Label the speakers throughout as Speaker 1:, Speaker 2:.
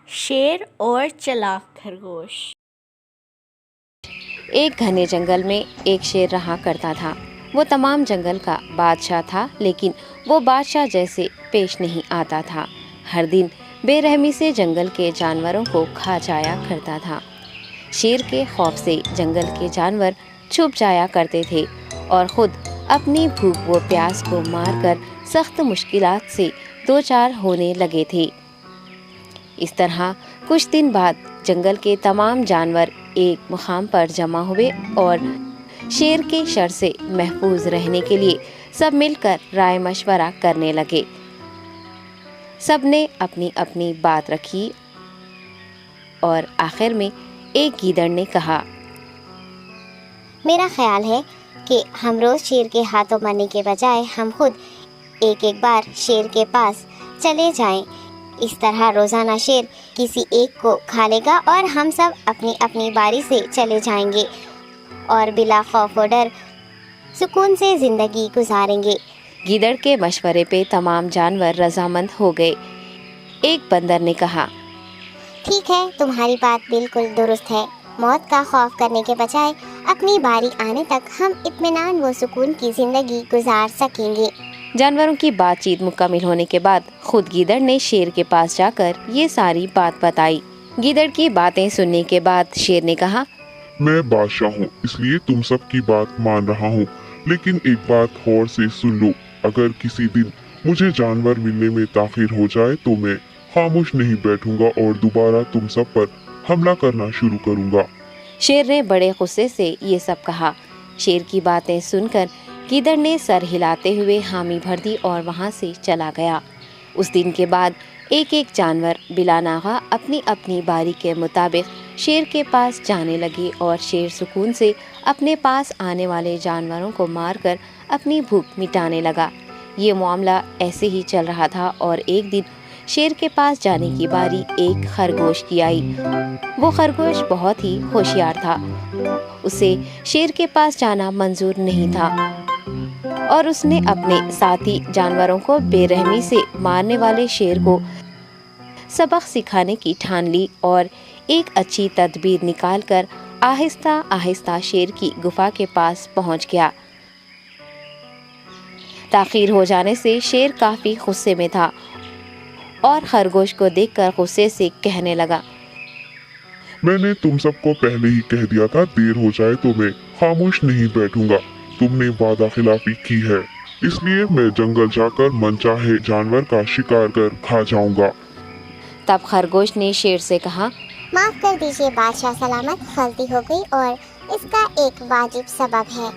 Speaker 1: शेर और चालाक खरगोश।
Speaker 2: एक घने जंगल में एक शेर रहा करता था। वो तमाम जंगल का बादशाह था, लेकिन वो बादशाह जैसे पेश नहीं आता था। हर दिन बेरहमी से जंगल के जानवरों को खा जाया करता था। शेर के खौफ से जंगल के जानवर छुप जाया करते थे और खुद अपनी भूख व प्यास को मारकर सख्त मुश्किलात से दो चार होने लगे थे। इस तरह कुछ दिन बाद जंगल के तमाम जानवर एक मुकाम पर जमा हुए और शेर के शर से महफूज रहने के लिए सब मिलकर राय मशवरा करने लगे। सब ने अपनी अपनी बात रखी और आखिर में एक गीदड़ ने कहा,
Speaker 3: मेरा ख्याल है कि हम रोज शेर के हाथों मरने के बजाय हम खुद एक एक बार शेर के पास चले जाएं। इस तरह रोजाना शेर किसी एक को खा लेगा और हम सब अपनी अपनी बारी से चले जाएंगे और बिला खौफ व डर सुकून से जिंदगी गुजारेंगे।
Speaker 2: गीदड़ के मशवरे पे तमाम जानवर रजामंद हो गए। एक बंदर ने कहा,
Speaker 3: ठीक है, तुम्हारी बात बिल्कुल दुरुस्त है। मौत का खौफ करने के बजाय अपनी बारी आने तक हम इत्मीनान व सुकून की जिंदगी गुजार सकेंगे।
Speaker 2: जानवरों की बातचीत मुकम्मल होने के बाद खुद गीदड़ ने शेर के पास जाकर ये सारी बात बताई। गीदड़ की बातें सुनने के बाद शेर ने कहा,
Speaker 4: मैं बादशाह हूँ, इसलिए तुम सब की बात मान रहा हूँ, लेकिन एक बात गौर से सुन लो। अगर किसी दिन मुझे जानवर मिलने में ताखिर हो जाए तो मैं खामोश नहीं बैठूंगा और दोबारा तुम सब पर हमला करना शुरू करूंगा।
Speaker 2: शेर ने बड़े गुस्से से ये सब कहा। शेर की बातें सुनकर गीदड़ ने सर हिलाते हुए हामी भर दी और वहाँ से चला गया। उस दिन के बाद एक एक जानवर बिला नागा अपनी अपनी बारी के मुताबिक शेर के पास जाने लगे और शेर सुकून से अपने पास आने वाले जानवरों को मारकर अपनी भूख मिटाने लगा। ये मामला ऐसे ही चल रहा था और एक दिन शेर के पास जाने की बारी एक खरगोश की आई। वो खरगोश बहुत ही होशियार था। उसे शेर के पास जाना मंजूर नहीं था और उसने अपने साथी जानवरों को बेरहमी से मारने वाले शेर को सबक सिखाने की ठान ली और एक अच्छी तदबीर निकालकर आहिस्ता आहिस्ता शेर की गुफा के पास पहुंच गया। ताखीर हो जाने से शेर काफी गुस्से में था और खरगोश को देखकर गुस्से से कहने लगा,
Speaker 4: मैंने तुम सबको पहले ही कह दिया था, देर हो जाए तो मैं खामोश नहीं बैठूंगा। तुमने वादा खिलाफी की है, इसलिए मैं जंगल जाकर मनचाहे जानवर का शिकार कर खा जाऊंगा।
Speaker 2: तब खरगोश ने शेर से कहा,
Speaker 3: माफ कर दीजिए बादशाह सलामत, गलती हो गई और इसका एक वाजिब सबब है।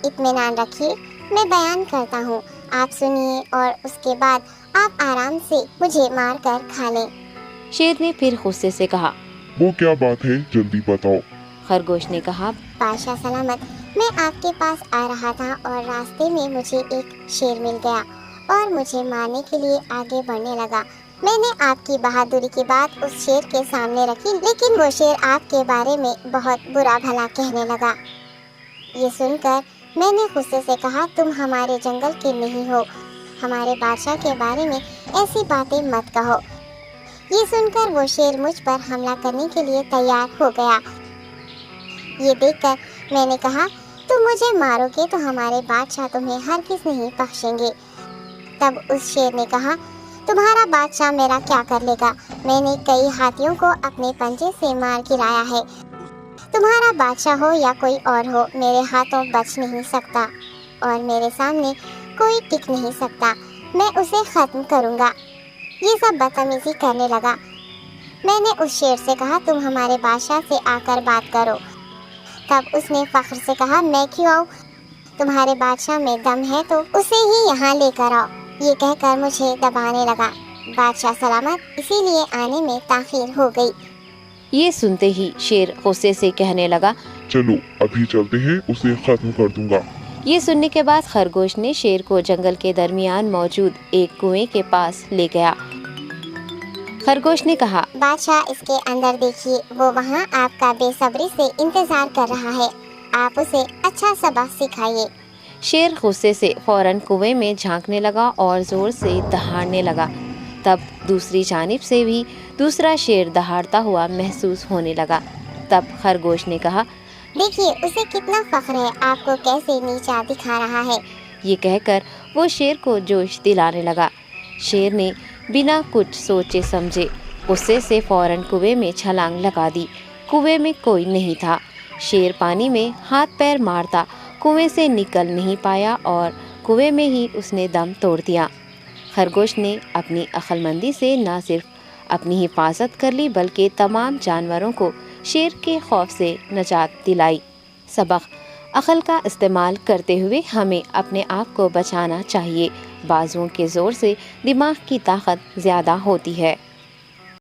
Speaker 3: इत्मीनान रखिए, मैं बयान करता हूँ, आप सुनिए और उसके बाद आप आराम से मुझे मार कर खा लें।
Speaker 2: शेर ने फिर गुस्से से कहा,
Speaker 4: वो क्या बात है, जल्दी बताओ।
Speaker 2: खरगोश ने कहा,
Speaker 3: बादशाह सलामत, मैं आपके पास आ रहा था और रास्ते में मुझे एक शेर मिल गया और मुझे मारने के लिए आगे बढ़ने लगा। मैंने आपकी बहादुरी की बात उस शेर के सामने रखी, लेकिन वो शेर आपके बारे में बहुत बुरा भला कहने लगा। ये सुनकर मैंने गुस्से से कहा, तुम हमारे जंगल के नहीं हो, हमारे बादशाह के बारे में ऐसी बातें मत कहो। ये सुनकर वो शेर मुझ पर हमला करने के लिए तैयार हो गया। ये देखकर मैंने कहा, तुम मुझे मारोगे तो हमारे बादशाह तुम्हें हरगिज़ नहीं बख्शेंगे। तब उस शेर ने कहा, तुम्हारा बादशाह मेरा क्या कर लेगा? मैंने कई हाथियों को अपने पंजे से मार गिराया है। तुम्हारा बादशाह हो या कोई और हो, मेरे हाथों बच नहीं सकता और मेरे सामने कोई टिक नहीं सकता। मैं उसे ख़त्म करूँगा। ये सब बदतमीजी करने लगा। मैंने उस शेर से कहा, तुम हमारे बादशाह से आकर बात करो। तब उसने फख्र से कहा, मैं क्यों आऊँ? तुम्हारे बादशाह में दम है तो उसे ही यहाँ लेकर आओ। ये कहकर मुझे दबाने लगा। बादशाह सलामत, इसीलिए आने में ताखीर हो गई।
Speaker 2: ये सुनते ही शेर गुस्से से कहने लगा,
Speaker 4: चलो अभी चलते हैं, उसे खत्म कर दूंगा।
Speaker 2: ये सुनने के बाद खरगोश ने शेर को जंगल के दरमियान मौजूद एक कुएं के पास ले गया। खरगोश ने कहा,
Speaker 3: बादशाह, इसके अंदर देखिए, वो वहाँ आपका बेसब्री से इंतजार कर रहा है। आप उसे अच्छा सबक सिखाइए।
Speaker 2: शेर गुस्से से फौरन कुएं में झांकने लगा और जोर से दहाड़ने लगा। तब दूसरी जानिब से भी दूसरा शेर दहाड़ता हुआ महसूस होने लगा। तब खरगोश ने कहा,
Speaker 3: देखिए उसे कितना फख्र है, आपको कैसे नीचा दिखा रहा है।
Speaker 2: ये कहकर वो शेर को जोश दिलाने लगा। शेर ने बिना कुछ सोचे समझे गुस्से से फौरन कुएं में छलांग लगा दी। कुएं में कोई नहीं था। शेर पानी में हाथ पैर मारता कुएं से निकल नहीं पाया और कुएं में ही उसने दम तोड़ दिया। खरगोश ने अपनी अक्लमंदी से न सिर्फ अपनी हिफाजत कर ली बल्कि तमाम जानवरों को शेर के खौफ से निजात दिलाई। सबक: अक्ल का इस्तेमाल करते हुए हमें अपने आप को बचाना चाहिए। बाजुओं के ज़ोर से दिमाग की ताकत ज़्यादा होती है।